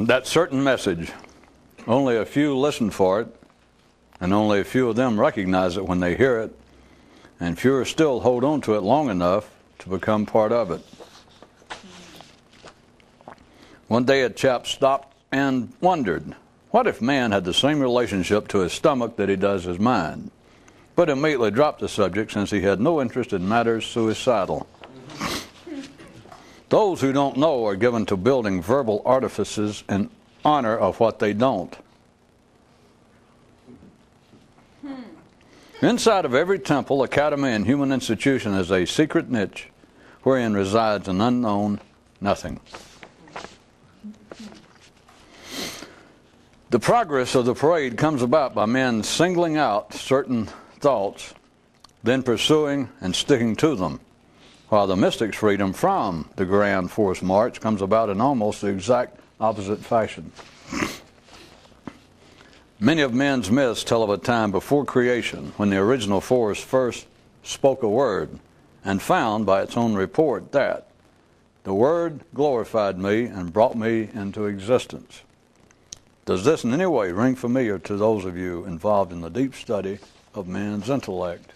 That certain message, only a few listen for it, and only a few of them recognize it when they hear it, and fewer still hold on to it long enough to become part of it. One day a chap stopped and wondered, what if man had the same relationship to his stomach that he does his mind? But immediately dropped the subject since he had no interest in matters suicidal. Those who don't know are given to building verbal artifices in honor of what they don't. Inside of every temple, academy, and human institution is a secret niche wherein resides an unknown nothing. The progress of the parade comes about by men singling out certain thoughts, then pursuing and sticking to them, while the mystic's freedom from the grand force march comes about in almost the exact opposite fashion. Many of men's myths tell of a time before creation when the original force first spoke a word and found by its own report that the word glorified me and brought me into existence. Does this in any way ring familiar to those of you involved in the deep study of man's intellect?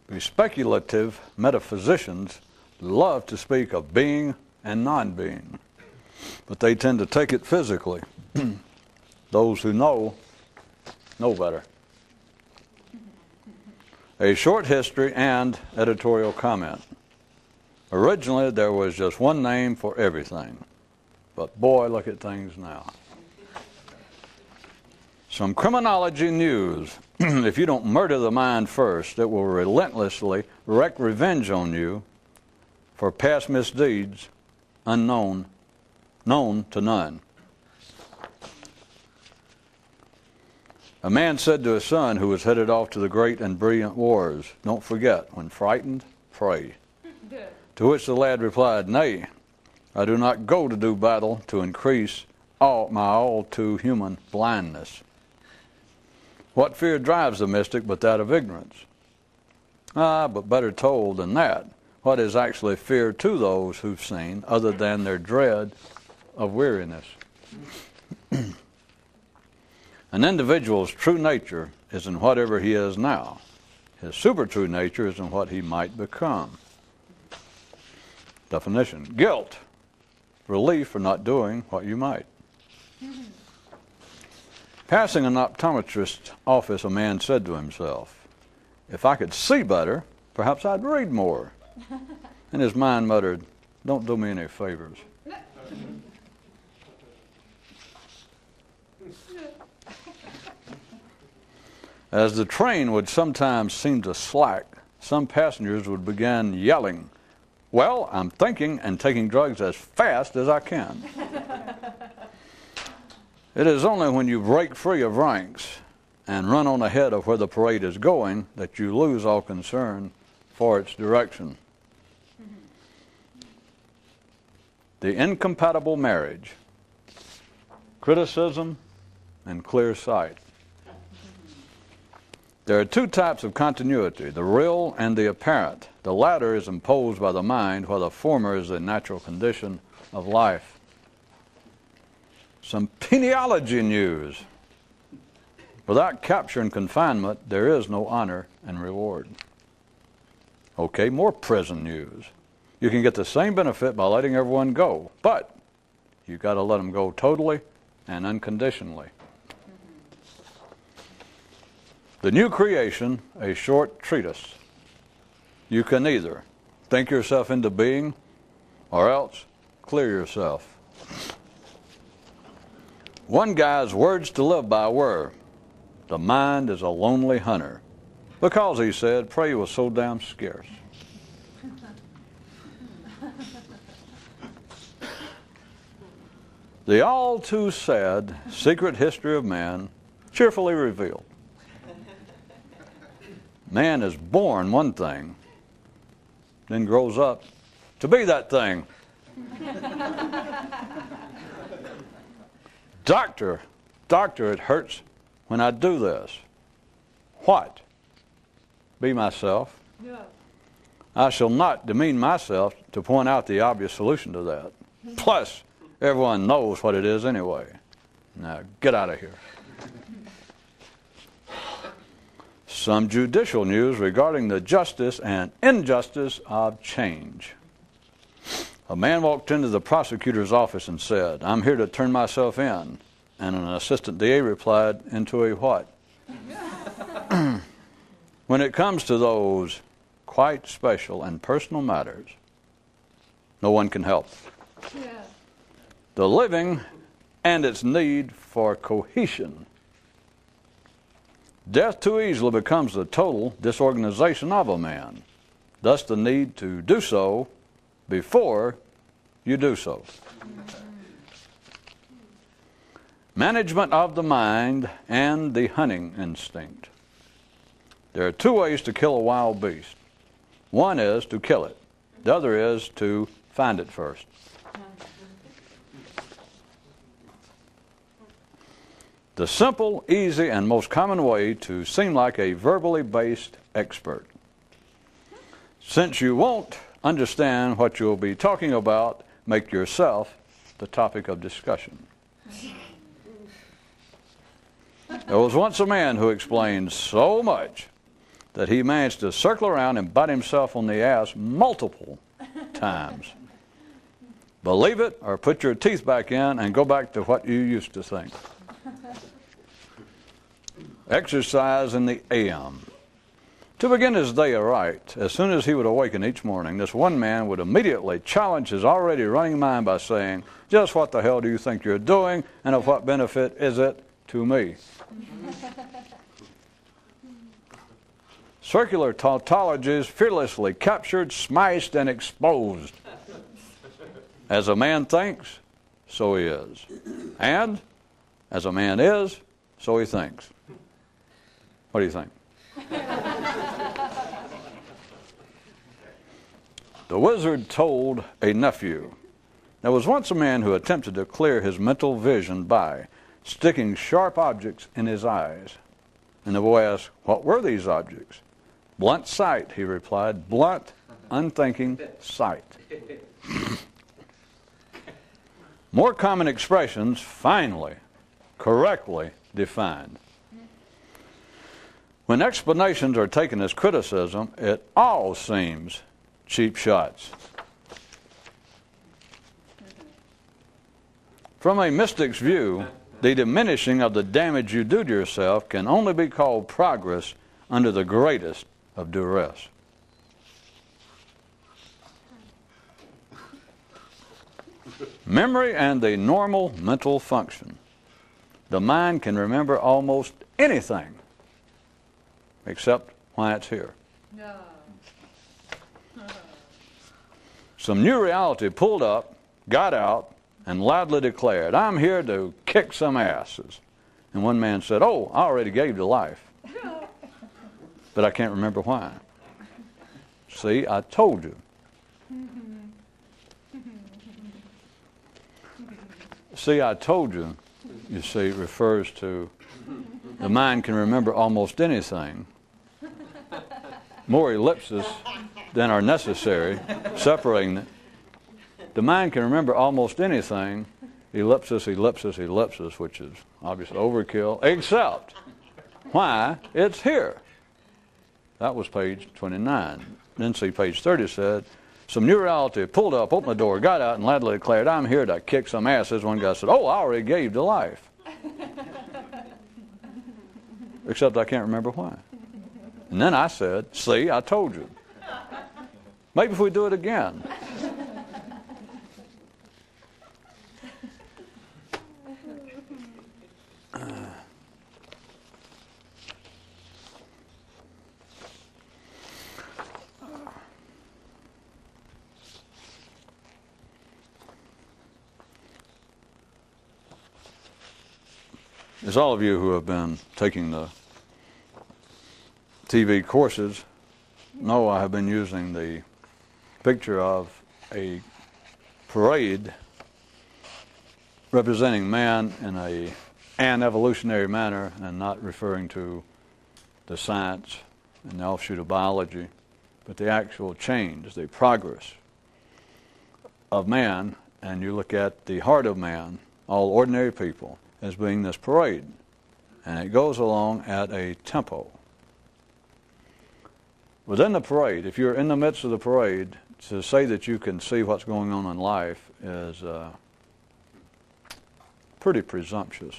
The speculative metaphysicians love to speak of being and non-being, but they tend to take it physically. Those who know better. A short history and editorial comment. Originally, there was just one name for everything, but boy, look at things now. Some criminology news. If you don't murder the mind first, it will relentlessly wreak revenge on you for past misdeeds known to none. A man said to his son who was headed off to the great and brilliant wars, "Don't forget, when frightened, pray." To which the lad replied, "Nay, I do not go to do battle to increase my all too human blindness." What fear drives the mystic but that of ignorance? But better told than that, what is actually fear to those who've seen, other than their dread of weariness? An individual's true nature is in whatever he is now. His super true nature is in what he might become. Definition: guilt, relief for not doing what you might. Passing an optometrist's office, a man said to himself, "If I could see better, perhaps I'd read more." And his mind muttered, "Don't do me any favors." As the train would sometimes seem to slack, some passengers would begin yelling, "Well, I'm thinking and taking drugs as fast as I can." It is only when you break free of ranks and run on ahead of where the parade is going that you lose all concern for its direction. The incompatible marriage: criticism and clear sight. There are two types of continuity, the real and the apparent. The latter is imposed by the mind, while the former is the natural condition of life. Some genealogy news. Without capture and confinement, there is no honor and reward. Okay, more prison news. You can get the same benefit by letting everyone go, but you've got to let them go totally and unconditionally. The new creation, a short treatise. You can either think yourself into being or else clear yourself. One guy's words to live by were, "The mind is a lonely hunter," because, he said, prey was so damn scarce. The all too sad secret history of man cheerfully revealed. Man is born one thing, then grows up to be that thing. Doctor, it hurts when I do this. What? Be myself. Yeah. I shall not demean myself to point out the obvious solution to that. Plus, Everyone knows what it is anyway. Now, get out of here. Some judicial news regarding the justice and injustice of change. A man walked into the prosecutor's office and said, "I'm here to turn myself in." And an assistant DA replied, "Into a what?" When it comes to those quite special and personal matters, no one can help. Yeah. The living and its need for cohesion. Death too easily becomes the total disorganization of a man, thus the need to do so before you do so. Management of the mind and the hunting instinct. There are two ways to kill a wild beast. One is to kill it. The other is to find it first. The simple, easy, and most common way to seem like a verbally based expert. Since you won't understand what you'll be talking about, make yourself the topic of discussion. There was once a man who explained so much that he managed to circle around and bite himself on the ass multiple times. Believe it or put your teeth back in and go back to what you used to think. Exercise in the AM. To begin his day aright, as soon as he would awaken each morning, this one man would immediately challenge his already running mind by saying, "Just what the hell do you think you're doing, and of what benefit is it to me?" Circular tautologies fearlessly captured, smashed, and exposed. As a man thinks, so he is. And as a man is, so he thinks. What do you think? The wizard told a nephew, "There was once a man who attempted to clear his mental vision by sticking sharp objects in his eyes." And the boy asked, "What were these objects?" "Blunt sight," he replied. "Blunt, unthinking sight." More common expressions, finally, correctly defined. When explanations are taken as criticism, it all seems cheap shots. From a mystic's view, the diminishing of the damage you do to yourself can only be called progress under the greatest of duress. Memory and the normal mental function. The mind can remember almost anything except why it's here. No. Some new reality pulled up, got out, and loudly declared, "I'm here to kick some asses." And one man said, "Oh, I already gave you life, but I can't remember why." See, I told you. See, I told you, you see, refers to the mind can remember almost anything. More ellipses than are necessary, separating it. The mind can remember almost anything, ellipsis, ellipsis, ellipsis, which is obviously overkill, except why it's here. That was page 29. Then see, page 30 said, some new reality pulled up, opened the door, got out, and loudly declared, "I'm here to kick some asses." One guy said, "Oh, I already gave you life." Except I can't remember why. And then I said, "See, I told you." Maybe if we do it again. As all of you who have been taking the TV courses know, I have been using the picture of a parade representing man in an evolutionary manner, and not referring to the science and the offshoot of biology, but the actual change, the progress of man and you look at the heart of man, all ordinary people, as being this parade. And it goes along at a tempo. Within the parade, if you're in the midst of the parade, to say that you can see what's going on in life is pretty presumptuous.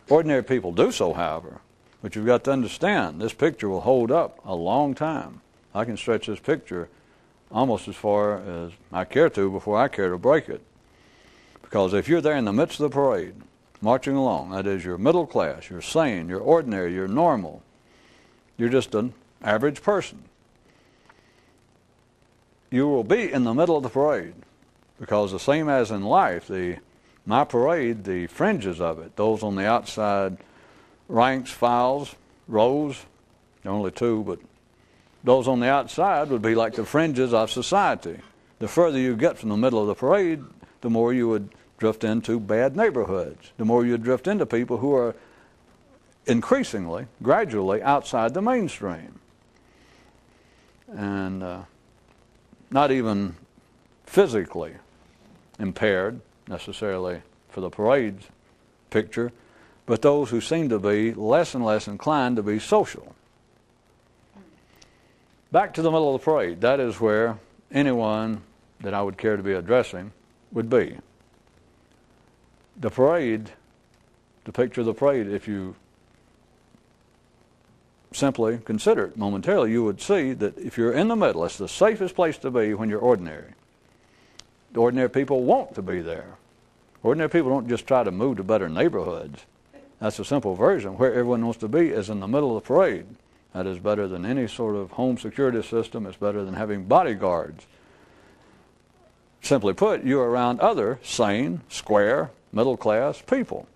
Ordinary people do so, however, but you've got to understand this picture will hold up a long time. I can stretch this picture almost as far as I care to before I care to break it. Because if you're there in the midst of the parade, marching along, that is, you're middle class, you're sane, you're ordinary, you're normal, you're just an average person, you will be in the middle of the parade. Because the same as in life, my parade, the fringes of it, those on the outside ranks, files, rows, there are only two, but those on the outside would be like the fringes of society. The further you get from the middle of the parade, the more you would drift into bad neighborhoods, the more you would drift into people who are increasingly, gradually outside the mainstream. And not even physically impaired necessarily for the parade's picture, but those who seem to be less and less inclined to be social. Back to the middle of the parade, that is where anyone that I would care to be addressing would be. The parade, the picture of the parade, if you simply consider it momentarily, you would see that if you're in the middle, it's the safest place to be when you're ordinary. The ordinary people want to be there. Ordinary people don't just try to move to better neighborhoods. That's a simple version. Where everyone wants to be is in the middle of the parade. That is better than any sort of home security system. It's better than having bodyguards. Simply put, you're around other sane, square, middle-class people.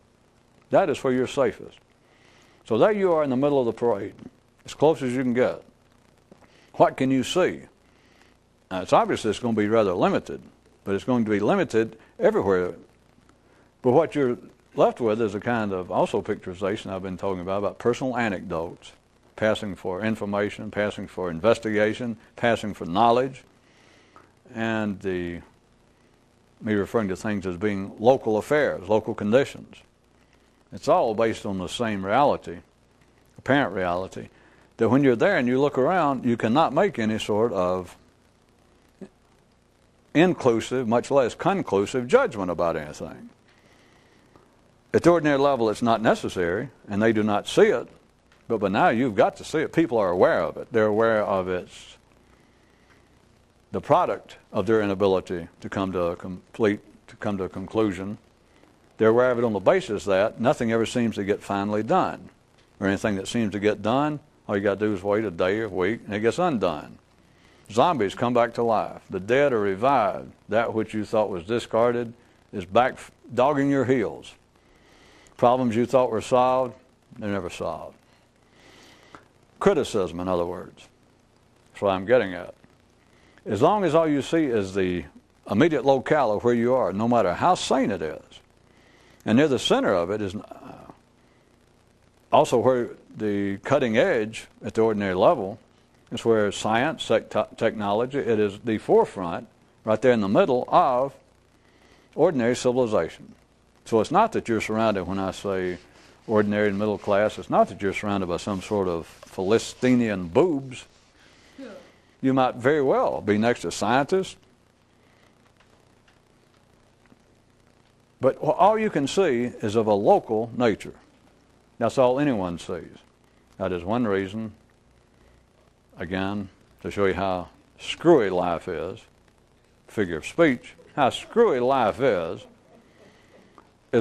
That is where you're safest. So there you are in the middle of the parade, as close as you can get. What can you see? Now, it's obviously it's going to be rather limited, but it's going to be limited everywhere. But what you're left with is a kind of also picturization I've been talking about personal anecdotes, passing for information, passing for investigation, passing for knowledge, and me referring to things as being local affairs, local conditions. It's all based on the same reality, apparent reality, that when you're there and you look around, you cannot make any sort of inclusive, much less conclusive judgment about anything. At the ordinary level, it's not necessary, and they do not see it, but by now you've got to see it. People are aware of it. They're aware of the product of their inability to come to a conclusion. They're aware of it on the basis that nothing ever seems to get finally done. Or anything that seems to get done, all you got to do is wait a day or a week, and it gets undone. Zombies come back to life. The dead are revived. That which you thought was discarded is back dogging your heels. Problems you thought were solved, they're never solved. Criticism, in other words. That's what I'm getting at. As long as all you see is the immediate locale of where you are, no matter how sane it is, and near the center of it is also where the cutting edge at the ordinary level is where science, technology, it is the forefront, right there in the middle of ordinary civilization. So it's not that you're surrounded, when I say ordinary and middle class, it's not that you're surrounded by some sort of Philistinian boobs. Yeah. You might very well be next to scientists, but all you can see is of a local nature. That's all anyone sees. That is one reason, again, to show you how screwy life is, figure of speech, how screwy life is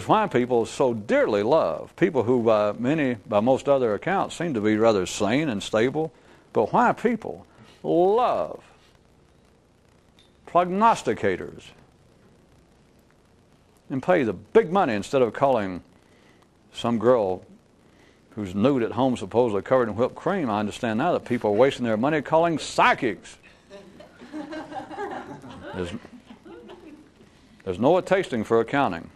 why people so dearly love people who by most other accounts seem to be rather sane and stable, but why people love prognosticators and pay the big money instead of calling some girl who's nude at home supposedly covered in whipped cream. I understand now that people are wasting their money calling psychics. There's no tasting for accounting.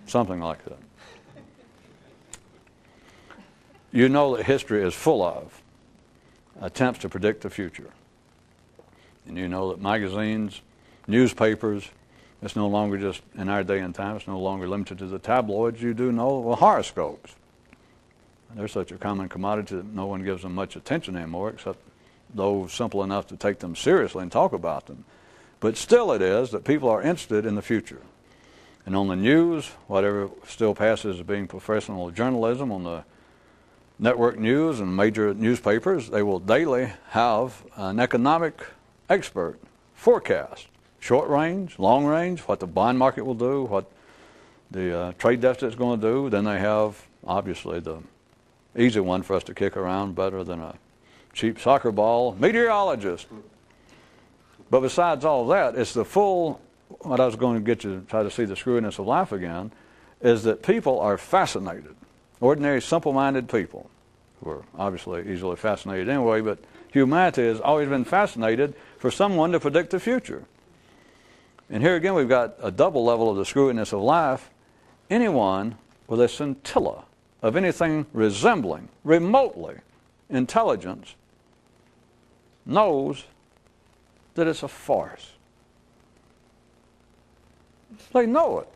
Something like that. You know that history is full of attempts to predict the future. And you know that magazines, newspapers, it's no longer just, in our day and time, it's no longer limited to the tabloids. You do know, well, horoscopes. They're such a common commodity that no one gives them much attention anymore, except those simple enough to take them seriously and talk about them. But still it is that people are interested in the future. And on the news, whatever still passes as being professional journalism, on the network news and major newspapers, they will daily have an economic expert forecast, short range, long range, what the bond market will do, what the trade deficit is going to do. Then they have, obviously, the easy one for us to kick around better than a cheap soccer ball, meteorologist. But besides all that, it's the full, what I was going to get you to try to see the screwiness of life again, is that people are fascinated. Ordinary, simple-minded people, who are obviously easily fascinated anyway, but humanity has always been fascinated for someone to predict the future. And here again we've got a double level of the screwiness of life. Anyone with a scintilla of anything resembling, remotely, intelligence knows that it's a farce. They know it.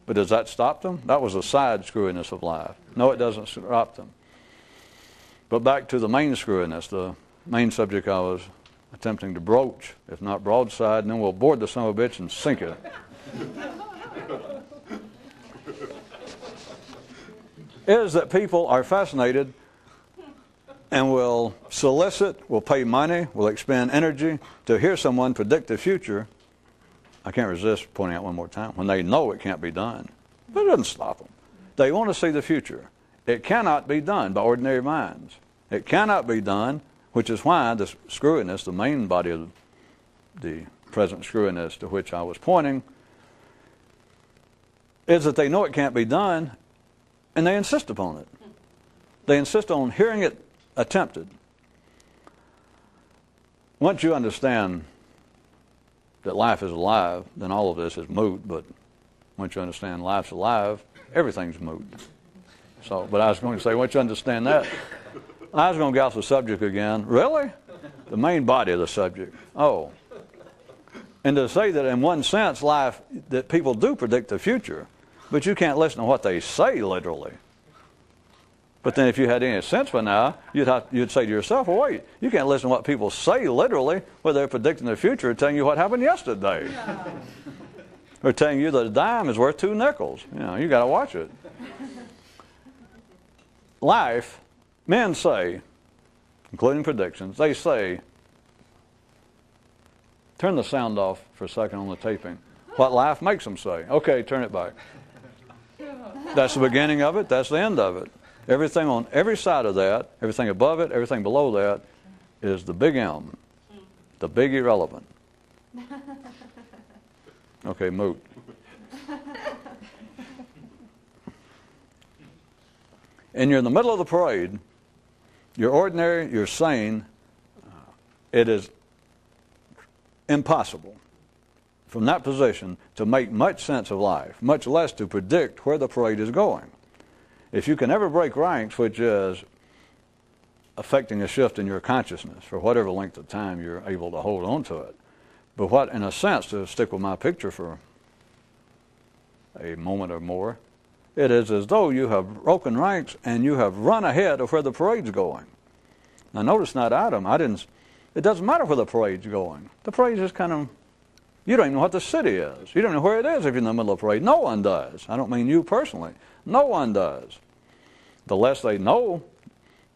But does that stop them? That was a side screwiness of life. No, it doesn't stop them. But back to the main screwiness, the main subject I was attempting to broach, if not broadside, and then we'll board the son of a bitch and sink it. Is that people are fascinated and will solicit, will pay money, will expend energy to hear someone predict the future. I can't resist pointing out one more time, when they know it can't be done. But it doesn't stop them. They want to see the future. It cannot be done by ordinary minds. It cannot be done, which is why the screwiness, the main body of the present screwiness to which I was pointing, is that they know it can't be done, and they insist upon it. They insist on hearing it attempted. Once you understand that life is alive, then all of this is moot. But once you understand life's alive, everything's moot. So, but I was going to say, once you understand that, I was going to get off the subject again. Really? The main body of the subject. Oh. And to say that in one sense, life, that people do predict the future, but you can't listen to what they say literally. But then if you had any sense by now, you'd say to yourself, well, wait, you can't listen to what people say literally, whether they're predicting the future or telling you what happened yesterday. Or telling you that a dime is worth 2 nickels. You know, you got to watch it. Life, men say, including predictions, they say, turn the sound off for a second on the taping. What life makes them say. Okay, turn it back. That's the beginning of it, that's the end of it. Everything on every side of that, everything above it, everything below that, is the big M, the big irrelevant. Okay, moot. And you're in the middle of the parade, you're ordinary, you're sane, it is impossible from that position to make much sense of life, much less to predict where the parade is going. If you can ever break ranks, which is affecting a shift in your consciousness for whatever length of time you're able to hold on to it, but what, in a sense, to stick with my picture for a moment or more, it is as though you have broken ranks and you have run ahead of where the parade's going. Now notice that item, it doesn't matter where the parade's going. The parade's just kind of, you don't even know what the city is. You don't know where it is if you're in the middle of the parade. No one does. I don't mean you personally. No one does. The less they know,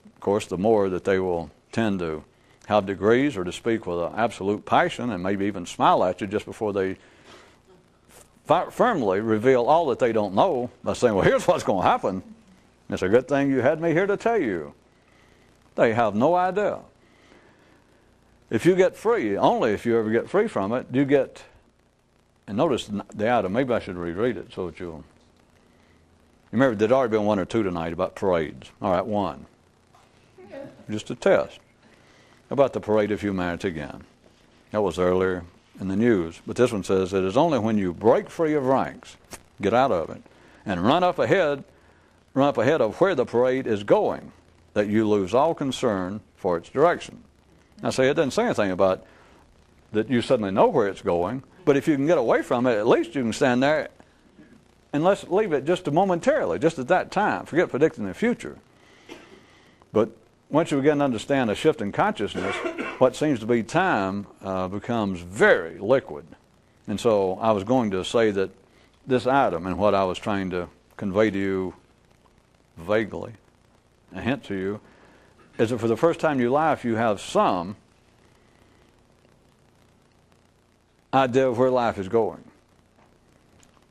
of course, the more that they will tend to have degrees or to speak with an absolute passion and maybe even smile at you just before they firmly reveal all that they don't know by saying, well, here's what's going to happen. It's a good thing you had me here to tell you. They have no idea. If you get free, only if you ever get free from it, you get, and notice the item, maybe I should reread it so that you'll, remember there'd already been 1 or 2 tonight about parades. All right, 1. Just a test about the parade of humanity again. That was earlier in the news. But this one says, it is only when you break free of ranks, get out of it, and run up ahead of where the parade is going, that you lose all concern for its direction. Now say, it doesn't say anything about that you suddenly know where it's going. But if you can get away from it, at least you can stand there and let's leave it just momentarily, just at that time. Forget predicting the future. But once you begin to understand a shift in consciousness, what seems to be time becomes very liquid. And so I was going to say that this item and what I was trying to convey to you vaguely, a hint to you, is that for the first time in your life you have some idea of where life is going.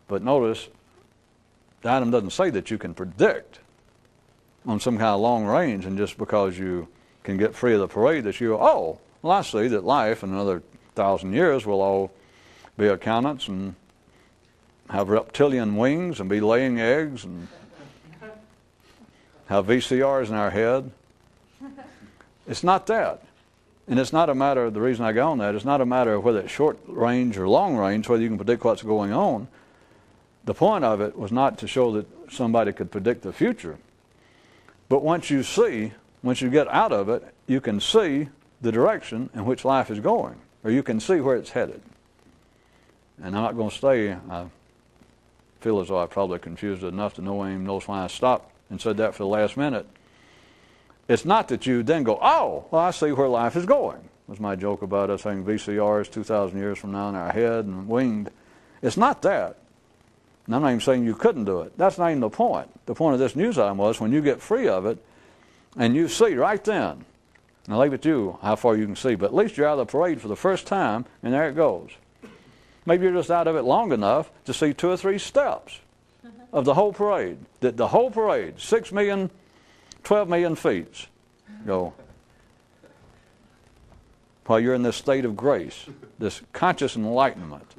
But notice, the item doesn't say that you can predict on some kind of long range, and just because you can get free of the parade that you, oh, well, I see that life in another 1,000 years will all be accountants and have reptilian wings and be laying eggs and have VCRs in our head. It's not that. And it's not a matter of, the reason I go on that, it's not a matter of whether it's short range or long range, whether you can predict what's going on. The point of it was not to show that somebody could predict the future. But once you get out of it, you can see the direction in which life is going, or you can see where it's headed. And I'm not going to stay, I feel as though I probably confused it enough to know anyone knows why I stopped and said that for the last minute. It's not that you then go, oh, well, I see where life is going. Was my joke about us having VCRs 2,000 years from now in our head and winged. It's not that. And I'm not even saying you couldn't do it. That's not even the point. The point of this news item was when you get free of it and you see right then, and I'll leave it to you how far you can see, but at least you're out of the parade for the first time, and there it goes. Maybe you're just out of it long enough to see 2 or 3 steps of the whole parade. That the whole parade, 6 million, 12 million feet, go. While you're in this state of grace, this conscious enlightenment,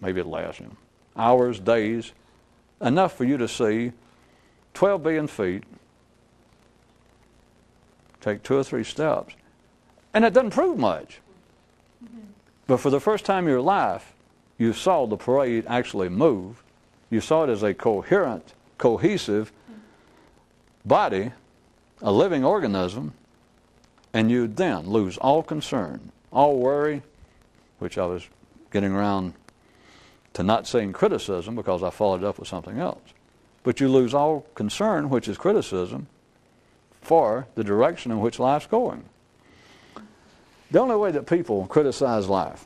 maybe it lasts hours, days, enough for you to see 12 billion feet, take 2 or 3 steps, and it doesn't prove much. But for the first time in your life, you saw the parade actually move. You saw it as a coherent, cohesive body, a living organism, and you then lose all concern, all worry, which I was getting around to not saying criticism because I followed it up with something else. But you lose all concern, which is criticism, for the direction in which life's going. The only way that people criticize life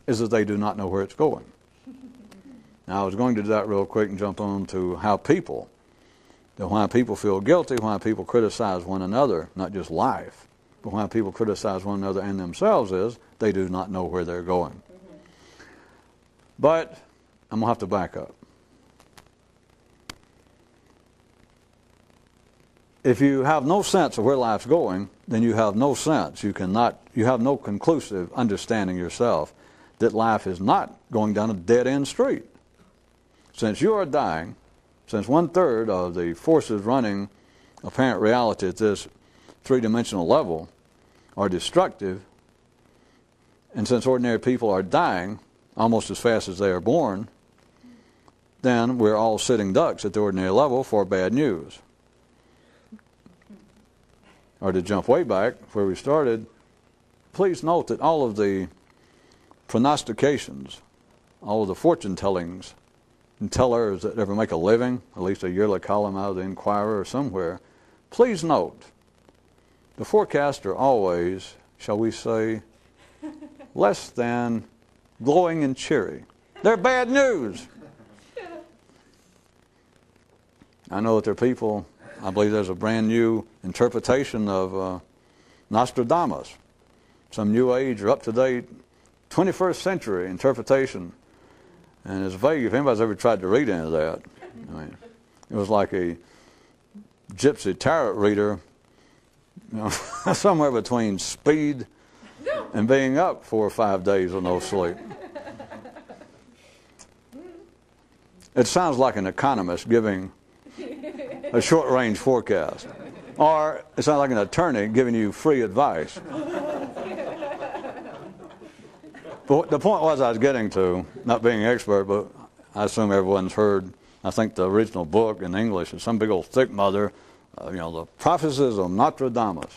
is that they do not know where it's going. Now, I was going to do that real quick and jump on to how people, that why people feel guilty, why people criticize one another, not just life, but why people criticize one another and themselves is they do not know where they're going. But I'm going to have to back up. If you have no sense of where life's going, then you have no sense. You have no conclusive understanding yourself that life is not going down a dead-end street. Since you are dying, since 1/3 of the forces running apparent reality at this 3-dimensional level are destructive, and since ordinary people are dying almost as fast as they are born, then we're all sitting ducks at the ordinary level for bad news. Or to jump way back where we started, please note that all of the prognostications, all of the fortune tellings and tellers that ever make a living, at least a yearly column out of the Inquirer or somewhere, please note, the forecasts are always, shall we say, less than glowing and cheery. They're bad news. I know that there are people, I believe there's a brand new interpretation of Nostradamus, some new age or up-to-date 21st century interpretation. And it's vague if anybody's ever tried to read any of that. I mean, it was like a gypsy tarot reader, you know, somewhere between speed and being up 4 or 5 days with no sleep. It sounds like an economist giving a short-range forecast. Or it sounds like an attorney giving you free advice. But the point was I was getting to, not being an expert, but I assume everyone's heard, I think the original book in English is some big old thick mother, the prophecies of Nostradamus.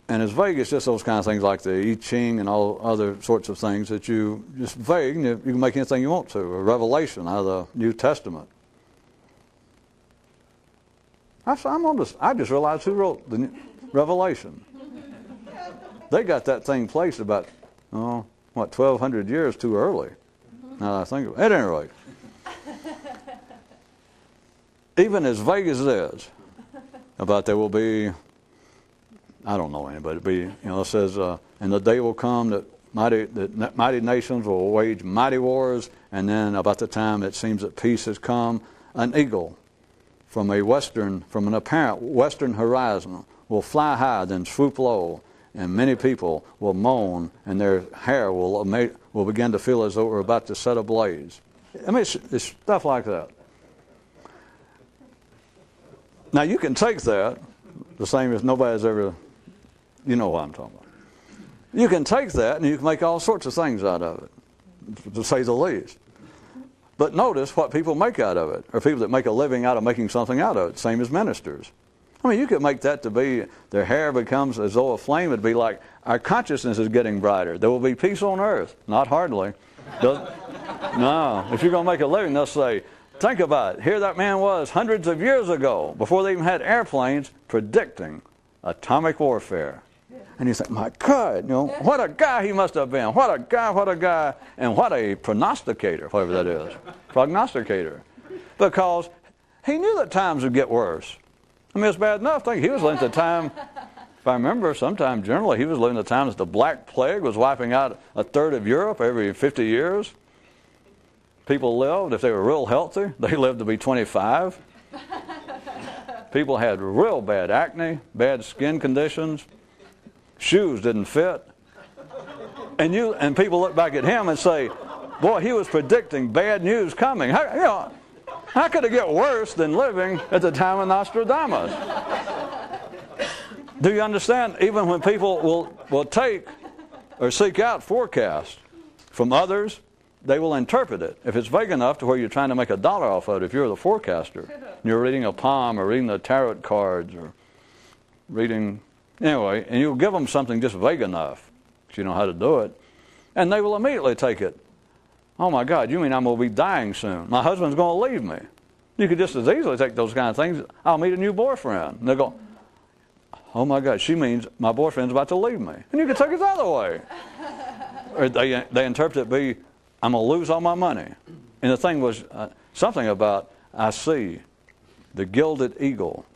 And it's vague. It's just those kind of things like the I Ching and all other sorts of things that you just vague, and you can make anything you want to. A revelation out of the New Testament. I just realized who wrote the Revelation. They got that thing placed about, 1,200 years too early. Now that I think of it. At any rate, even as vague as it is, about there will be, I don't know anybody, it says, and the day will come that mighty nations will wage mighty wars, and then about the time it seems that peace has come, an eagle from an apparent western horizon will fly high, then swoop low, and many people will moan, and their hair will begin to feel as though we're about to set ablaze. I mean, it's stuff like that. Now, you can take that, the same as nobody's ever, you know what I'm talking about. You can take that and you can make all sorts of things out of it, to say the least. But notice what people make out of it, or people that make a living out of making something out of it, same as ministers. I mean, you could make that to be, their hair becomes as though a flame. It'd be like, our consciousness is getting brighter. There will be peace on earth. Not hardly. No. If you're going to make a living, they'll say, think about it. Here that man was hundreds of years ago, before they even had airplanes, predicting atomic warfare. And you think, my God, what a guy he must have been. What a guy, and what a prognosticator, whatever that is. Prognosticator. Because he knew that times would get worse. I mean, it's bad enough. He was living at the time, if I remember, sometime generally, he was living at the time that the Black Plague was wiping out a third of Europe every 50 years. People lived, if they were real healthy, they lived to be 25. People had real bad acne, bad skin conditions. Shoes didn't fit. And people look back at him and say, boy, he was predicting bad news coming. How could it get worse than living at the time of Nostradamus? Do you understand? Even when people will take or seek out forecasts from others, they will interpret it. If it's vague enough to where you're trying to make $1 off of it, if you're the forecaster, you're reading a palm or reading the tarot cards or reading, anyway, and you'll give them something just vague enough that you know how to do it, and they will immediately take it. Oh my God, you mean I'm going to be dying soon? My husband's going to leave me. You could just as easily take those kind of things. I'll meet a new boyfriend. And they'll go, oh my God, she means my boyfriend's about to leave me. And you could take it the other way. Or they interpret it be, I'm going to lose all my money. And the thing was something about, I see the gilded eagle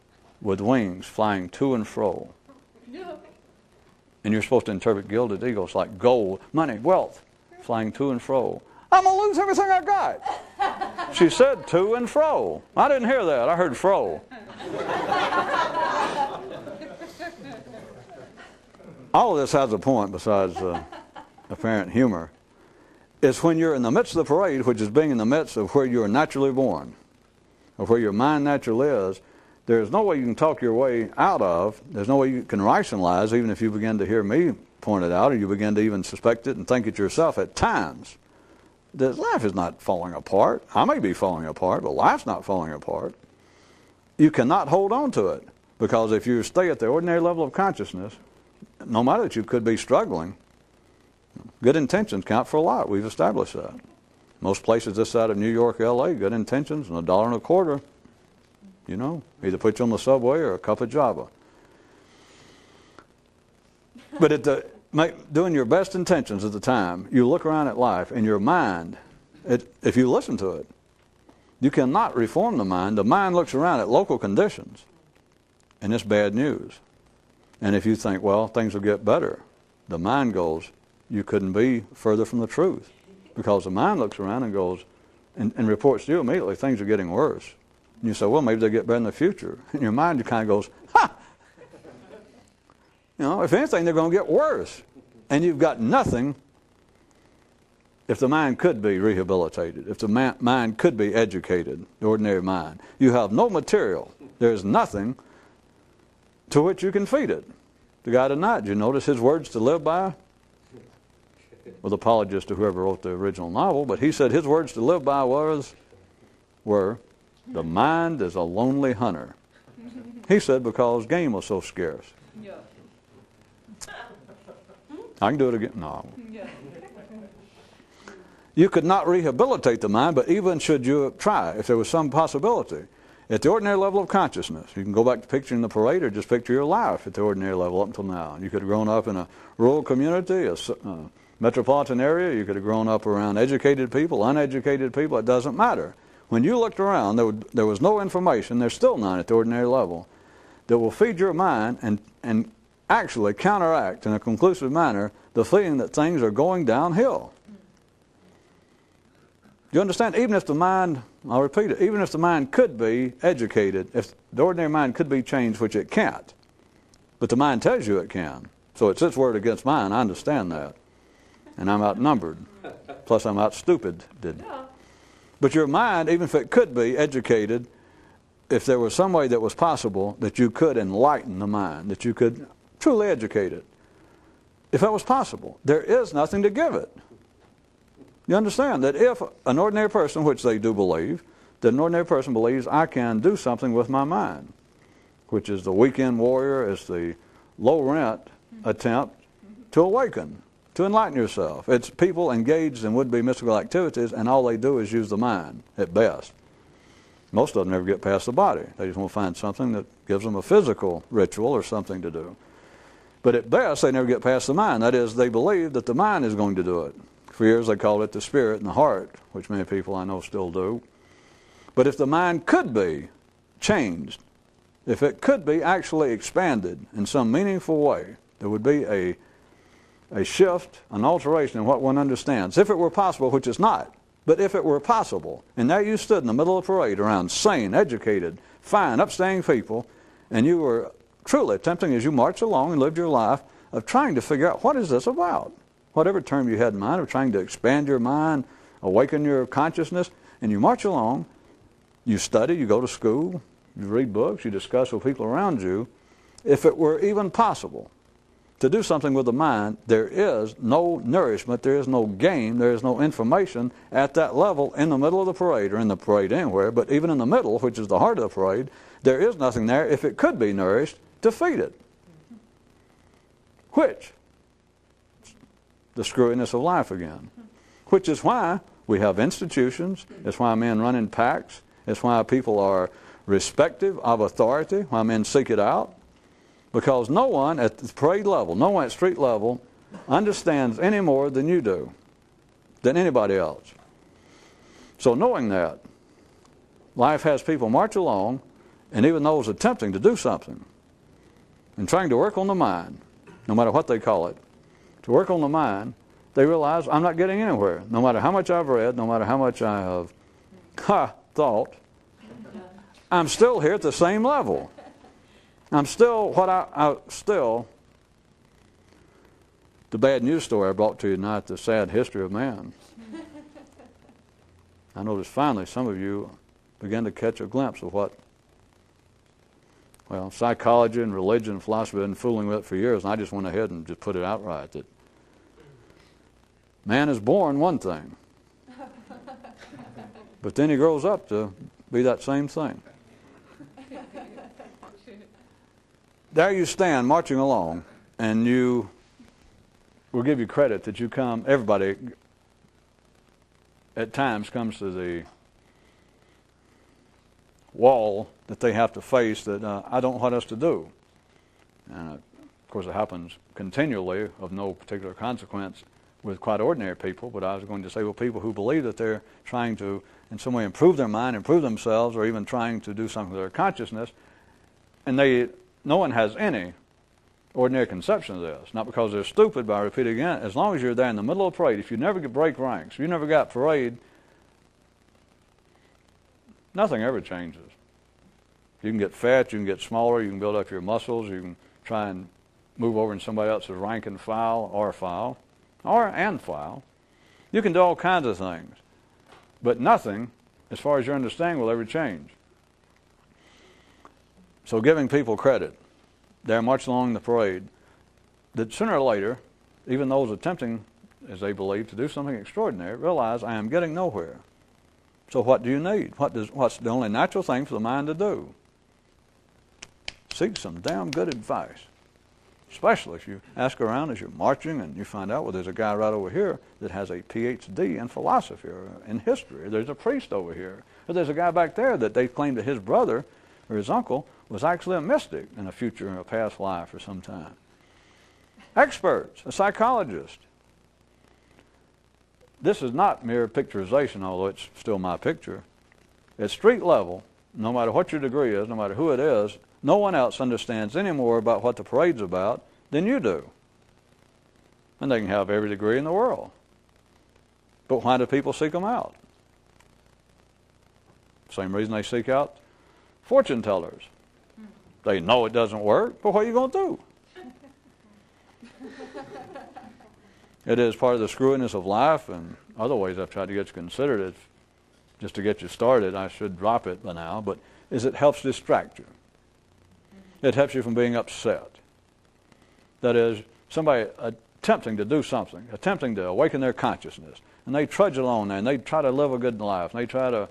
with wings flying to and fro. And you're supposed to interpret gilded eagles like gold, money, wealth, flying to and fro. I'm going to lose everything I got. She said to and fro. I didn't hear that. I heard fro. All of this has a point besides apparent humor. It's when you're in the midst of the parade, which is being in the midst of where you're naturally born, or where your mind naturally is, there's no way you can talk your way out of, there's no way you can rationalize, even if you begin to hear me point it out, or you begin to even suspect it and think it yourself at times. That life is not falling apart. I may be falling apart, but life's not falling apart. You cannot hold on to it, because if you stay at the ordinary level of consciousness, no matter that you could be struggling, good intentions count for a lot. We've established that. Most places this side of New York, L.A., good intentions and $1.25. Either put you on the subway or a cup of Java. But doing your best intentions at the time, you look around at life, and your mind, if you listen to it, you cannot reform the mind. The mind looks around at local conditions, and it's bad news. And if you think, well, things will get better, the mind goes, you couldn't be further from the truth. Because the mind looks around and goes, and reports to you immediately, things are getting worse. And you say, well, maybe they'll get better in the future. In your mind, you kind of goes, ha! If anything, they're going to get worse. And you've got nothing. If the mind could be rehabilitated, if the mind could be educated, the ordinary mind, you have no material. There's nothing to which you can feed it. The guy tonight, did you notice his words to live by? With apologies to whoever wrote the original novel, but he said his words to live by were, the mind is a lonely hunter. He said because game was so scarce. I can do it again. No. You could not rehabilitate the mind, but even should you try, if there was some possibility, at the ordinary level of consciousness, you can go back to picturing the parade or just picture your life at the ordinary level up until now. You could have grown up in a rural community, a metropolitan area. You could have grown up around educated people, uneducated people. It doesn't matter. When you looked around, there was no information, there's still none at the ordinary level, that will feed your mind and actually counteract in a conclusive manner the feeling that things are going downhill. You understand? Even if the mind, I'll repeat it, even if the mind could be educated, if the ordinary mind could be changed, which it can't, but the mind tells you it can. So it's its word against mine, I understand that. And I'm outnumbered. Plus I'm out stupid. But your mind, even if it could be educated, if there was some way that was possible that you could enlighten the mind, that you could truly educate it, if that was possible, there is nothing to give it. You understand that if an ordinary person, which they do believe, that an ordinary person believes I can do something with my mind, which is the weekend warrior, is the low-rent attempt to awaken, to enlighten yourself. It's people engaged in would-be mystical activities, and all they do is use the mind, at best. Most of them never get past the body. They just want to find something that gives them a physical ritual or something to do. But at best, they never get past the mind. That is, they believe that the mind is going to do it. For years they called it the spirit and the heart, which many people I know still do. But if the mind could be changed, if it could be actually expanded in some meaningful way, there would be a shift, an alteration in what one understands. If it were possible, which is not, but if it were possible, and there you stood in the middle of the parade around sane, educated, fine, upstanding people, and you were truly attempting as you marched along and lived your life of trying to figure out what is this about? Whatever term you had in mind, of trying to expand your mind, awaken your consciousness, and you march along, you study, you go to school, you read books, you discuss with people around you. If it were even possible to do something with the mind, there is no nourishment, there is no gain, there is no information at that level in the middle of the parade, or in the parade anywhere, but even in the middle, which is the heart of the parade, there is nothing there, if it could be nourished, to feed it. Which? The screwiness of life again. Which is why we have institutions, it's why men run in packs, it's why people are respective of authority, why men seek it out. Because no one at the parade level, no one at street level understands any more than you do, than anybody else. So knowing that, life has people march along, and even those attempting to do something, and trying to work on the mind, no matter what they call it, to work on the mind, they realize I'm not getting anywhere. No matter how much I've read, no matter how much I have thought, I'm still here at the same level. I'm still the bad news story I brought to you tonight, the sad history of man. I noticed finally some of you began to catch a glimpse of what, well, psychology and religion and philosophy have been fooling with it for years, and I just went ahead and just put it outright that man is born one thing, but then he grows up to be that same thing. There you stand marching along, and you will give you credit that you come, everybody at times comes to the wall that they have to face that I don't know what else to do. And of course it happens continually of no particular consequence with quite ordinary people, but I was going to say, well, people who believe that they're trying to in some way improve their mind, improve themselves, or even trying to do something with their consciousness, and no one has any ordinary conception of this. Not because they're stupid, but I repeat again, as long as you're there in the middle of a parade, if you never break ranks, if you never got parade, nothing ever changes. You can get fat, you can get smaller, you can build up your muscles, you can try and move over in somebody else's rank and file. You can do all kinds of things. But nothing, as far as your understanding, will ever change. So giving people credit, they're marching along the parade, that sooner or later, even those attempting, as they believe, to do something extraordinary, realize I am getting nowhere. So what do you need? What's the only natural thing for the mind to do? Seek some damn good advice. Especially if you ask around as you're marching and you find out, well, there's a guy right over here that has a PhD in philosophy or in history. There's a priest over here. Or there's a guy back there that they claim that his brother or his uncle was actually a mystic in a future or a past life or some time. Experts, a psychologist. This is not mere picturization, although it's still my picture. At street level, no matter what your degree is, no matter who it is, no one else understands any more about what the parade's about than you do. And they can have every degree in the world. But why do people seek them out? Same reason they seek out fortune tellers. They know it doesn't work, but what are you going to do? It is part of the screwiness of life, and other ways I've tried to get you considered it. Just to get you started, I should drop it by now, but is it helps distract you. It helps you from being upset. That is, somebody attempting to do something, attempting to awaken their consciousness, and they trudge along there, and they try to live a good life, and they try to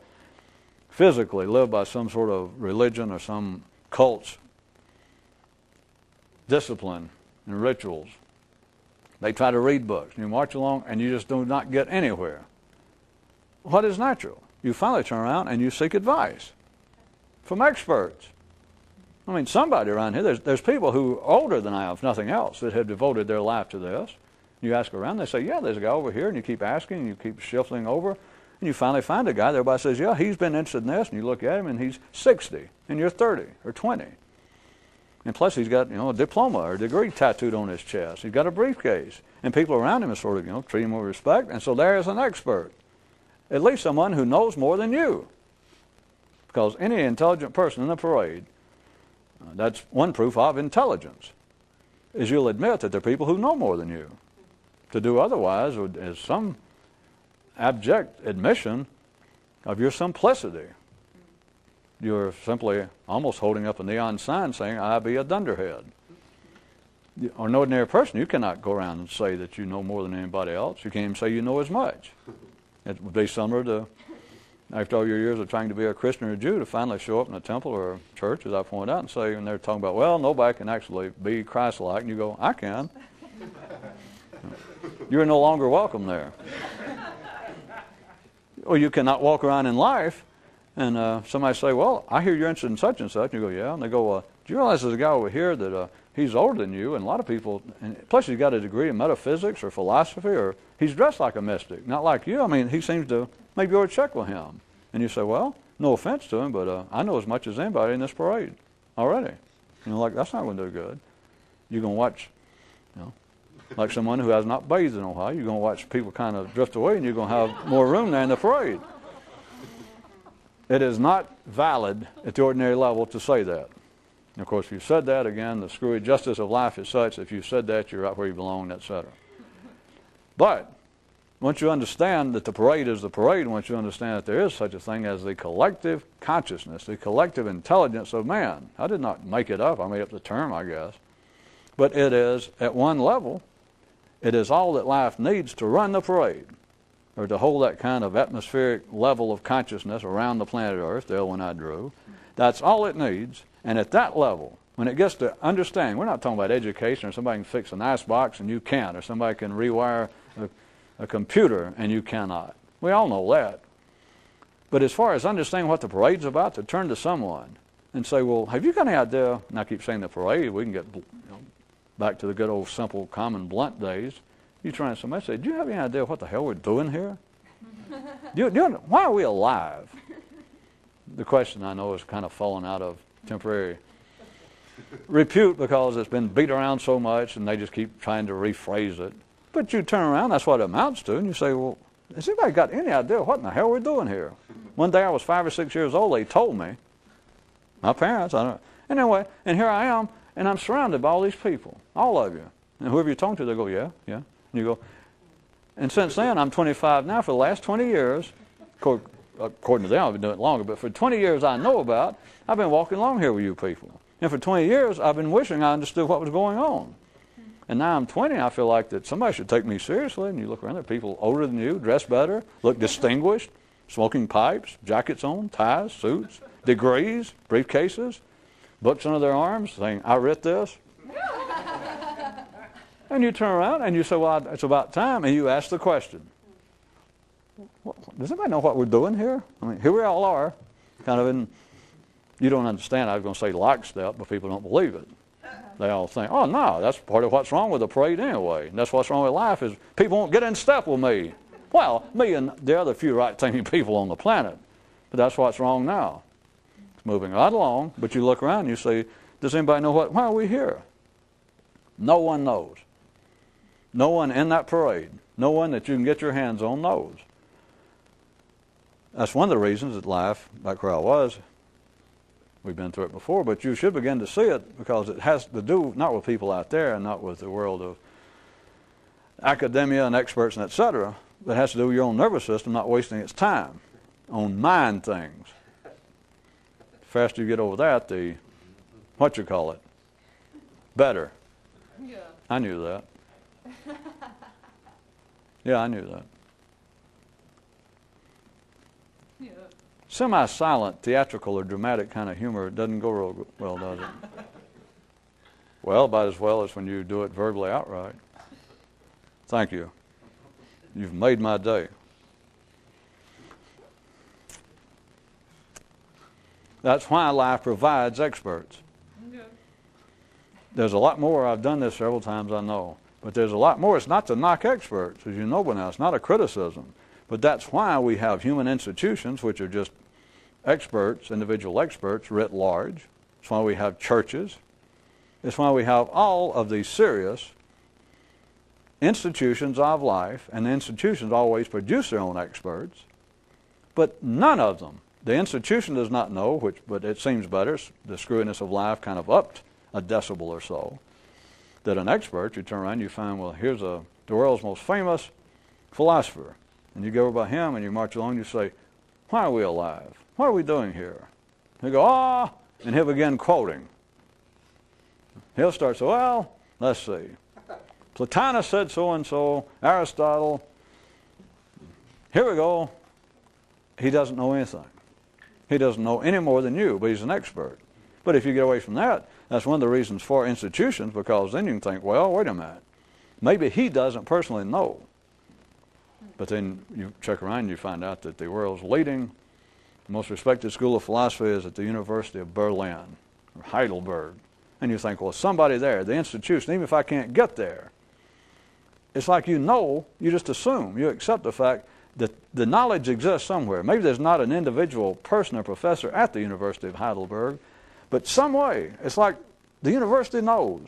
physically live by some sort of religion or some cult's discipline and rituals. They try to read books, and you march along, and you just do not get anywhere. What is natural? You finally turn around and you seek advice from experts. I mean, somebody around here, there's people who are older than I am, if nothing else, that have devoted their life to this. You ask around, they say, yeah, there's a guy over here, and you keep asking, and you keep shifting over, and you finally find a guy, everybody says, yeah, he's been interested in this, and you look at him, and he's 60, and you're 30 or 20. And plus he's got, a diploma or a degree tattooed on his chest. He's got a briefcase. And people around him are sort of, treat him with respect. And so there's an expert. At least someone who knows more than you. Because any intelligent person in the parade, that's one proof of intelligence, is you'll admit that there are people who know more than you. To do otherwise is some abject admission of your simplicity. You're simply almost holding up a neon sign saying, I be a dunderhead. Or an ordinary person, you cannot go around and say that you know more than anybody else. You can't even say you know as much. It would be similar to, after all your years of trying to be a Christian or a Jew, to finally show up in a temple or a church, as I pointed out, and say, and they're talking about, well, nobody can actually be Christ-like. And you go, I can. You're no longer welcome there. Or you cannot walk around in life and somebody say, well, I hear you're interested in such and such. And you go, yeah. And they go, do you realize there's a guy over here that he's older than you? And a lot of people, and plus he's got a degree in metaphysics or philosophy, or he's dressed like a mystic, not like you. I mean, he seems to, maybe you ought to check with him. And you say, well, no offense to him, but I know as much as anybody in this parade already. That's not going to do good. You're going to watch, like someone who has not bathed in a while, you're going to watch people kind of drift away, and you're going to have more room there in the parade. It is not valid at the ordinary level to say that. And of course, if you said that, again, the screwy justice of life is such, if you said that, you're right where you belong, etc. But once you understand that the parade is the parade, once you understand that there is such a thing as the collective consciousness, the collective intelligence of man. I did not make it up. I made up the term, I guess. But it is, at one level, it is all that life needs to run the parade, or to hold that kind of atmospheric level of consciousness around the planet Earth, the other one I drew. That's all it needs. And at that level, when it gets to understanding, we're not talking about education, or somebody can fix an icebox and you can't, or somebody can rewire a computer and you cannot. We all know that. But as far as understanding what the parade's about, to turn to someone and say, well, have you got any idea, and I keep saying the parade, we can get back to the good old simple, common, blunt days. You try and somebody say, do you have any idea what the hell we're doing here? Why are we alive? The question, I know, is kind of fallen out of temporary repute because it's been beat around so much and they just keep trying to rephrase it. But you turn around, that's what it amounts to, and you say, well, has anybody got any idea what in the hell we're doing here? One day I was 5 or 6 years old, they told me, my parents, I don't know. And anyway, and here I am, and I'm surrounded by all these people, all of you. And whoever you're talking to, they go, yeah. And you go, and since then, I'm 25 now. For the last 20 years, according to them, I've been doing it longer, but for 20 years I know about, I've been walking along here with you people. And for 20 years, I've been wishing I understood what was going on. And now I'm 20, I feel like that somebody should take me seriously. And you look around, there are people older than you, dressed better, look distinguished, smoking pipes, jackets on, ties, suits, degrees, briefcases, books under their arms, saying, I writ this. And you turn around and you say, well, it's about time, and you ask the question. Does anybody know what we're doing here? I mean, here we all are, kind of in, you don't understand, I was going to say lockstep, but people don't believe it. They all think, oh, no, that's part of what's wrong with the parade anyway. And that's what's wrong with life is people won't get in step with me. Well, me and the other few right-thinking people on the planet. But that's what's wrong now. It's moving right along, but you look around and you say, does anybody know why are we here? No one knows. No one in that parade, no one that you can get your hands on knows. That's one of the reasons that life, like where I was, we've been through it before, but you should begin to see it because it has to do not with people out there and not with the world of academia and experts and etc., but it has to do with your own nervous system not wasting its time on mind things. The faster you get over that, the, what you call it, better. Yeah. I knew that. Yeah, I knew that. Yeah. Semi-silent, theatrical, or dramatic kind of humor doesn't go real well, does it? Well, about as well as when you do it verbally outright. Thank you. You've made my day. That's why life provides experts. Yeah. There's a lot more. I've done this several times, I know. But there's a lot more. It's not to knock experts, as you know by now. It's not a criticism. But that's why we have human institutions, which are just experts, individual experts writ large. It's why we have churches. It's why we have all of these serious institutions of life, and the institutions always produce their own experts. But none of them, the institution does not know, but it seems better, the screwiness of life kind of upped a decibel or so, that an expert, you turn around and you find, well, here's the world's most famous philosopher. And you go over by him and you march along and you say, why are we alive? What are we doing here? He'll go, and he'll begin quoting. He'll start, so, well, let's see. Plotinus said so-and-so, Aristotle. Here we go. He doesn't know anything. He doesn't know any more than you, but he's an expert. But if you get away from that, that's one of the reasons for institutions, because then you can think, well, wait a minute. Maybe he doesn't personally know. But then you check around and you find out that the world's leading, most respected school of philosophy is at the University of Berlin, or Heidelberg. And you think, well, somebody there, the institution, even if I can't get there, it's like you know, you just assume, you accept the fact that the knowledge exists somewhere. Maybe there's not an individual person or professor at the University of Heidelberg, but some way, it's like the university knows,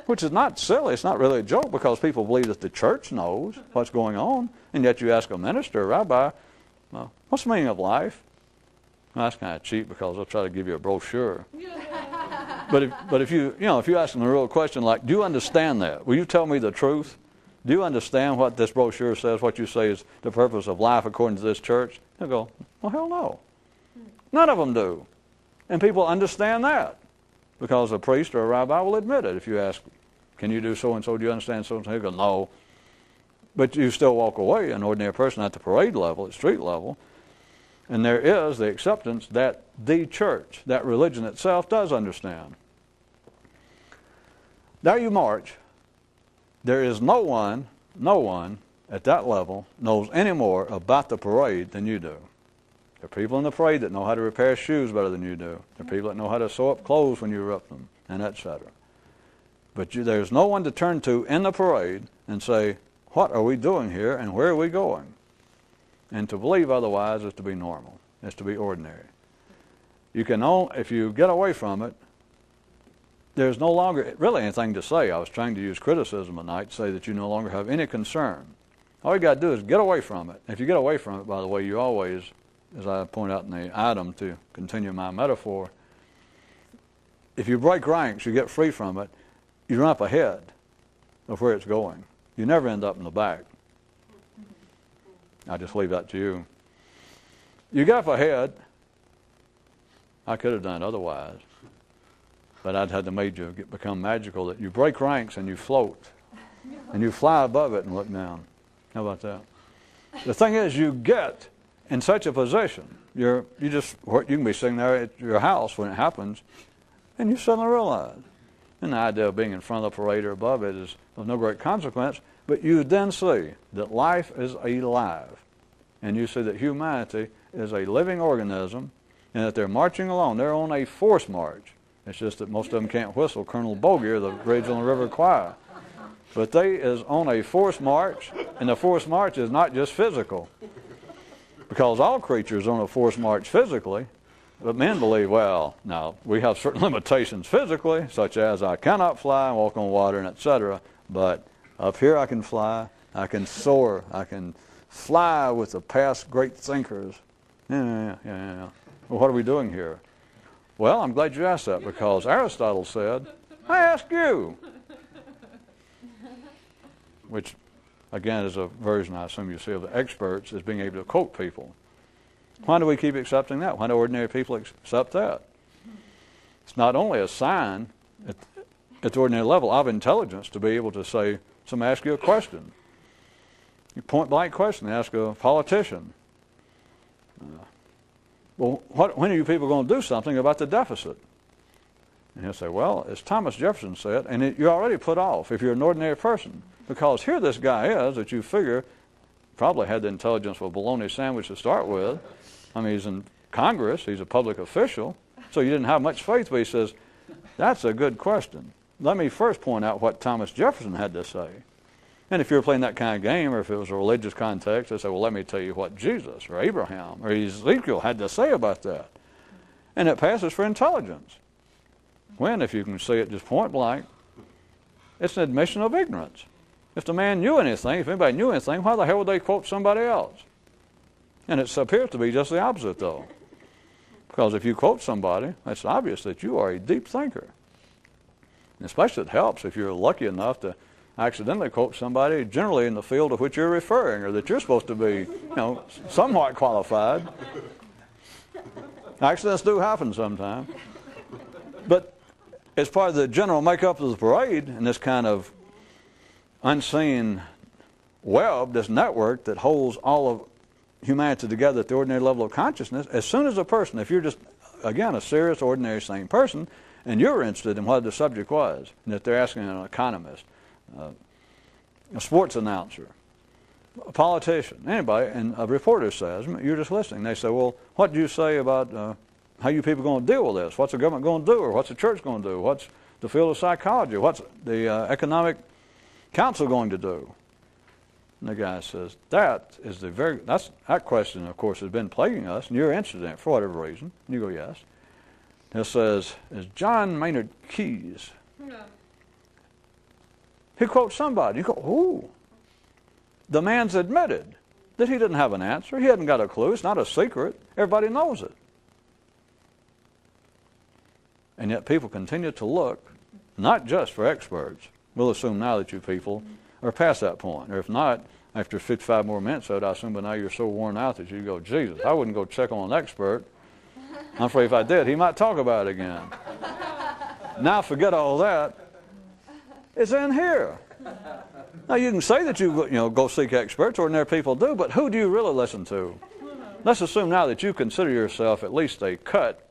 which is not silly. It's not really a joke because people believe that the church knows what's going on, and yet you ask a minister, a rabbi, what's the meaning of life? Well, that's kind of cheap because they'll try to give you a brochure. But if you ask them a real question like, do you understand that? Will you tell me the truth? Do you understand what this brochure says, what you say is the purpose of life according to this church? They'll go, well, hell no. None of them do. And people understand that because a priest or a rabbi will admit it. If you ask, can you do so-and-so, do you understand so-and-so? He'll go, no. But you still walk away, an ordinary person at the parade level, at street level, and there is the acceptance that the church, that religion itself, does understand. There you march. There is no one at that level knows any more about the parade than you do. There are people in the parade that know how to repair shoes better than you do. There are people that know how to sew up clothes when you rip them, and etc. But there's no one to turn to in the parade and say, what are we doing here and where are we going? And to believe otherwise is to be normal, is to be ordinary. You can if you get away from it, there's no longer really anything to say. I was trying to use criticism tonight to say that you no longer have any concern. All you got to do is get away from it. If you get away from it, by the way, you always, as I point out in the item to continue my metaphor, if you break ranks, you get free from it, you run up ahead of where it's going. You never end up in the back. I just leave that to you. You get up ahead. I could have done it otherwise, but I'd had to make you become magical that you break ranks and you float, and you fly above it and look down. How about that? The thing is, you get in such a position, you can be sitting there at your house when it happens, and you suddenly realize And the idea of being in front of the parade or above it is of no great consequence. But you then see that life is alive. And you see that humanity is a living organism and that they're marching along. They're on a force march. It's just that most of them can't whistle Colonel Bogey or the Bridge on the River Choir. But they is on a force march, and the force march is not just physical. Because all creatures are on a force march physically, but men believe, well, now, we have certain limitations physically, such as I cannot fly, walk on water, and etc. But up here I can fly, I can soar, I can fly with the past great thinkers. Yeah. Well, what are we doing here? Well, I'm glad you asked that, because Aristotle said, I ask you. Which, again, is a version, I assume you see, of the experts as being able to quote people. Why do we keep accepting that? Why do ordinary people accept that? It's not only a sign at the ordinary level of intelligence to be able to say, somebody asks you a question. You point blank question, they ask a politician. Well, when are you people going to do something about the deficit? And he'll say, well, as Thomas Jefferson said, and you're already put off if you're an ordinary person. Because here this guy is that you figure probably had the intelligence of a bologna sandwich to start with. I mean, he's in Congress, he's a public official, so you didn't have much faith, but he says, that's a good question. Let me first point out what Thomas Jefferson had to say. And if you're playing that kind of game, or if it was a religious context, they say, well, let me tell you what Jesus or Abraham or Ezekiel had to say about that. And it passes for intelligence. When, if you can see it just point blank, it's an admission of ignorance. If the man knew anything, if anybody knew anything, why the hell would they quote somebody else? And it appears to be just the opposite, though. Because if you quote somebody, it's obvious that you are a deep thinker. And especially it helps if you're lucky enough to accidentally quote somebody generally in the field of which you're referring, or that you're supposed to be, somewhat qualified. Accidents do happen sometimes. But as part of the general makeup of the parade, and this kind of unseen web, this network that holds all of humanity together at the ordinary level of consciousness, as soon as a person, if you're just, again, a serious, ordinary, sane person, and you're interested in what the subject was, and that they're asking an economist, a sports announcer, a politician, anybody, and a reporter says, you're just listening. They say, well, what do you say about how you people are going to deal with this? What's the government going to do? Or what's the church going to do? What's the field of psychology? What's the economic council going to do? And the guy says, that question, of course, has been plaguing us, and you're interested in it for whatever reason. And you go, yes. It says, is John Maynard Keyes. No. He quotes somebody. You go, ooh. The man's admitted that he didn't have an answer. He hadn't got a clue. It's not a secret. Everybody knows it. And yet people continue to look, not just for experts. We'll assume now that you people are past that point. Or if not, after 55 more minutes of it, I assume by now you're so worn out that you go, Jesus, I wouldn't go check on an expert. I'm afraid if I did, he might talk about it again. Now forget all that. It's in here. Now you can say that you go seek experts, ordinary people do, but who do you really listen to? Let's assume now that you consider yourself at least a cut.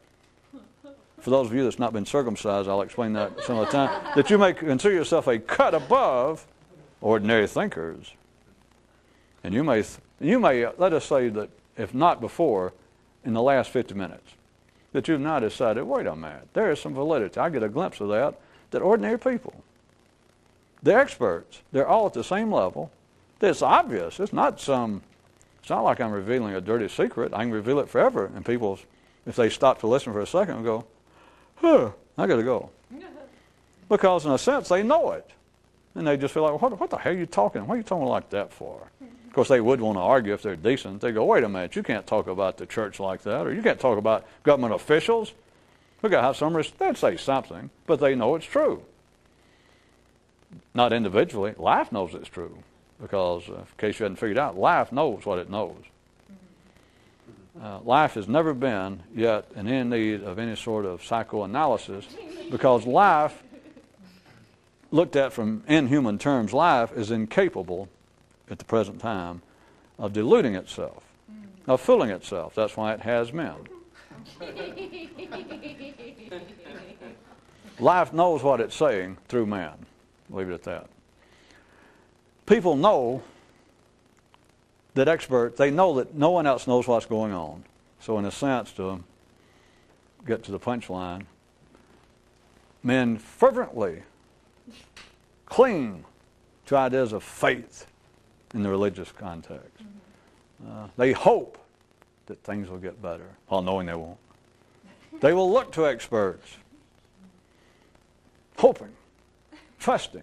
For those of you that's not been circumcised, I'll explain that some other time, that you may consider yourself a cut above ordinary thinkers. And you may, let us say that if not before, in the last 50 minutes, that you've now decided, wait a minute, there is some validity. I get a glimpse of that ordinary people, the experts, they're all at the same level. It's obvious. It's not like I'm revealing a dirty secret. I can reveal it forever. And people, if they stop to listen for a second, will go, I got to go. Because in a sense, they know it. And they just feel like, what the hell are you talking? What are you talking like that for? Of course, they would want to argue if they're decent. They go, wait a minute, you can't talk about the church like that, or you can't talk about government officials. We've got to have some respect. They'd say something, but they know it's true. Not individually. Life knows it's true. Because, in case you hadn't figured out, life knows what it knows. Life has never been yet in any need of any sort of psychoanalysis, because life, looked at from inhuman terms, life is incapable at the present time of deluding itself, of fooling itself. That's why it has men. Life knows what it's saying through man. Leave it at that. People know that they know that no one else knows what's going on. So in a sense, to get to the punchline, men fervently cling to ideas of faith in the religious context. They hope that things will get better, while knowing they won't. They will look to experts, hoping, trusting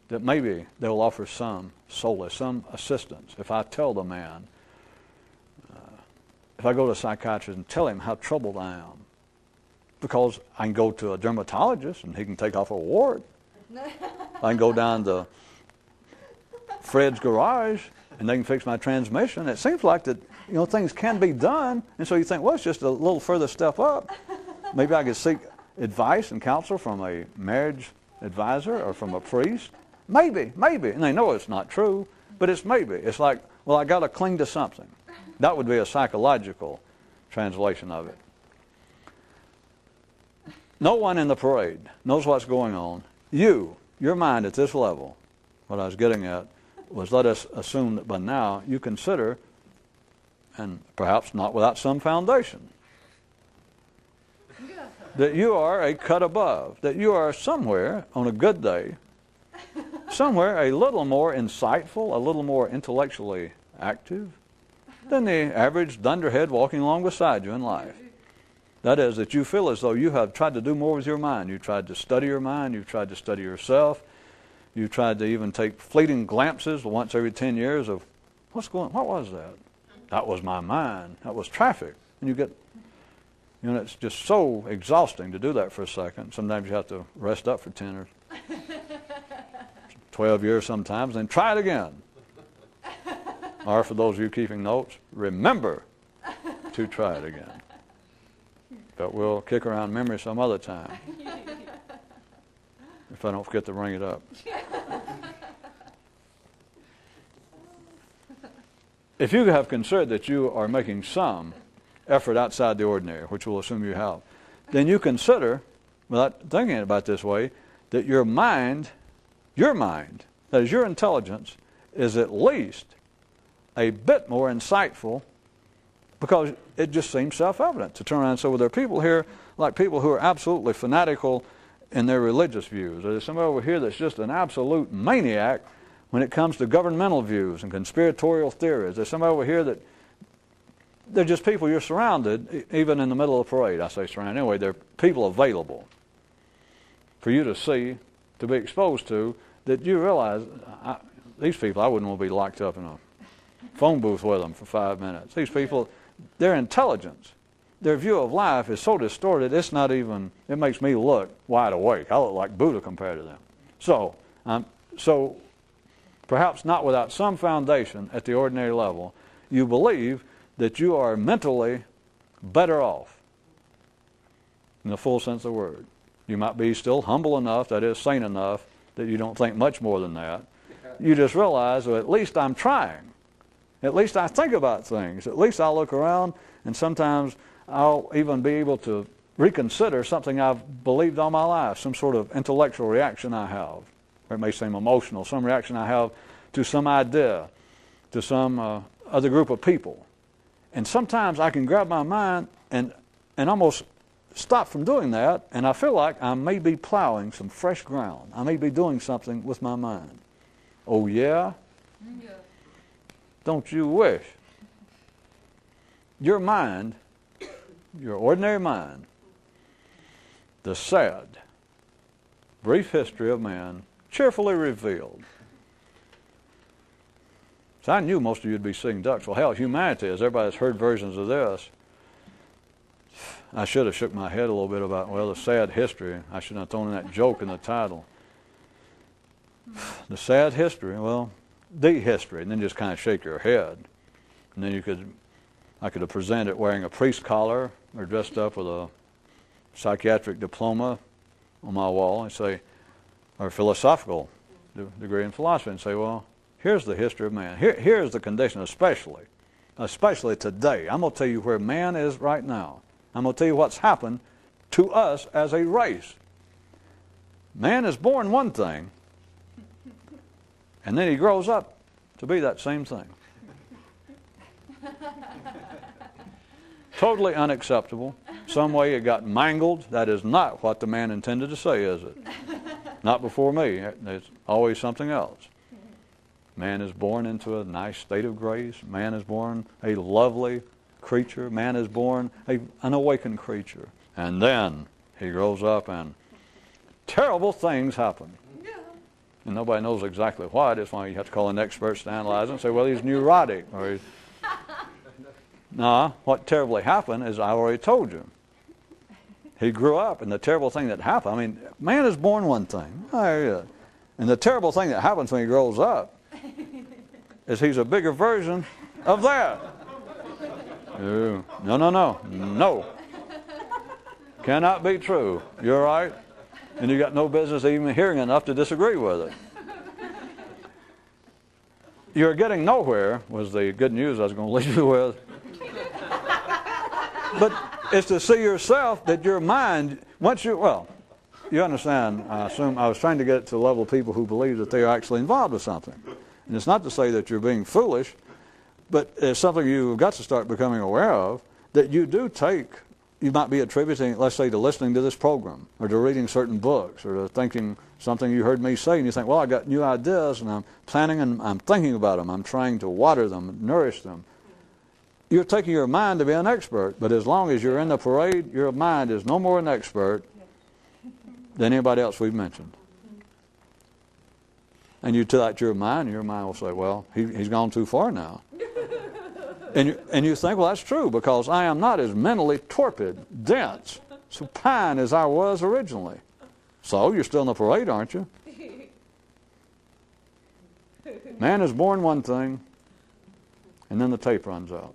that maybe they will offer some solace, some assistance. If I tell the man, if I go to a psychiatrist and tell him how troubled I am, because I can go to a dermatologist and he can take off a wart. I can go down to Fred's garage and they can fix my transmission. It seems like that, things can be done, and so you think, well, it's just a little further step up. Maybe I could seek advice and counsel from a marriage advisor or from a priest. Maybe, and they know it's not true, but it's maybe. It's like, well, I got to cling to something. That would be a psychological translation of it. No one in the parade knows what's going on. Your mind at this level, what I was getting at was, let us assume that by now you consider, and perhaps not without some foundation, that you are a cut above, that you are somewhere on a good day, somewhere a little more insightful, a little more intellectually active than the average dunderhead walking along beside you in life. That is, that you feel as though you have tried to do more with your mind. You've tried to study your mind. You've tried to study yourself. You've tried to even take fleeting glimpses once every 10 years of, what was that? That was my mind. That was traffic. And you get, it's just so exhausting to do that for a second. Sometimes you have to rest up for 10 or 12 years sometimes, and then try it again. Or for those of you keeping notes, remember to try it again. But we'll kick around memory some other time, if I don't forget to bring it up. If you have considered that you are making some effort outside the ordinary, which we'll assume you have, then you consider, without thinking about it this way, that your mind, that is your intelligence, is at least a bit more insightful, because it just seems self-evident to turn around and say, well, there are people here, like people who are absolutely fanatical in their religious views. There's somebody over here that's just an absolute maniac when it comes to governmental views and conspiratorial theories. There's somebody over here that they're just people you're surrounded, even in the middle of the parade. I say surrounded. Anyway, there are people available for you to see, to be exposed to, that you realize, these people, I wouldn't want to be locked up in a phone booth with them for 5 minutes. These people, their intelligence, their view of life is so distorted, it's not even, it makes me look wide awake. I look like Buddha compared to them. So perhaps not without some foundation at the ordinary level, you believe that you are mentally better off, in the full sense of the word. You might be still humble enough, that is, sane enough, that you don't think much more than that. You just realize, well, at least I'm trying. At least I think about things. At least I'll look around, and sometimes I'll even be able to reconsider something I've believed all my life, some sort of intellectual reaction I have. Or it may seem emotional, some reaction I have to some idea, to some other group of people. And sometimes I can grab my mind and almost stop from doing that, and I feel like I may be plowing some fresh ground. I may be doing something with my mind. Oh, yeah? Yeah. Don't you wish? Your mind, your ordinary mind, the sad, brief history of man, cheerfully revealed. So I knew most of you would be seeing ducks. Well, hell, humanity is. Everybody's heard versions of this. I should have shook my head a little bit about, well, the sad history. I shouldn't have thrown in that joke in the title. The sad history, well, the history, and then just kind of shake your head. And then I could have presented wearing a priest collar or dressed up with a psychiatric diploma on my wall and say, or philosophical degree in philosophy, and say, well, here's the history of man. Here's the condition, especially today. I'm going to tell you where man is right now. I'm going to tell you what's happened to us as a race Man is born one thing, and then he grows up to be that same thing. Totally unacceptable. Some way it got mangled. That is not what the man intended to say, is it? Not before me. It's always something else. Man is born into a nice state of grace. Man is born a lovely creature. Man is born an awakened creature. And then he grows up and terrible things happen. And nobody knows exactly why. That's why you have to call in experts to analyze it and say, well, he's neurotic. Or he's... No, what terribly happened is I already told you. He grew up, and the terrible thing that happened, I mean, man is born one thing. And the terrible thing that happens when he grows up is he's a bigger version of that. No. Cannot be true. You're right. And you got no business even hearing enough to disagree with it. You're getting nowhere was the good news I was going to leave you with. But it's to see yourself that your mind, once you, well, you understand, I assume I was trying to get it to the level of people who believe that they are actually involved with something. And it's not to say that you're being foolish, but it's something you've got to start becoming aware of, that you do take, you might be attributing, let's say, to listening to this program, or to reading certain books, or to thinking something you heard me say, and you think, well, I got new ideas, and I'm planning and I'm thinking about them. I'm trying to water them, nourish them. You're taking your mind to be an expert, but as long as you're in the parade, your mind is no more an expert than anybody else we've mentioned. And you tell that to your mind, and your mind will say, well, he's gone too far now. And you think, well, that's true, because I am not as mentally torpid, dense, supine as I was originally. So you're still in the parade, aren't you? Man is born one thing, and then the tape runs out.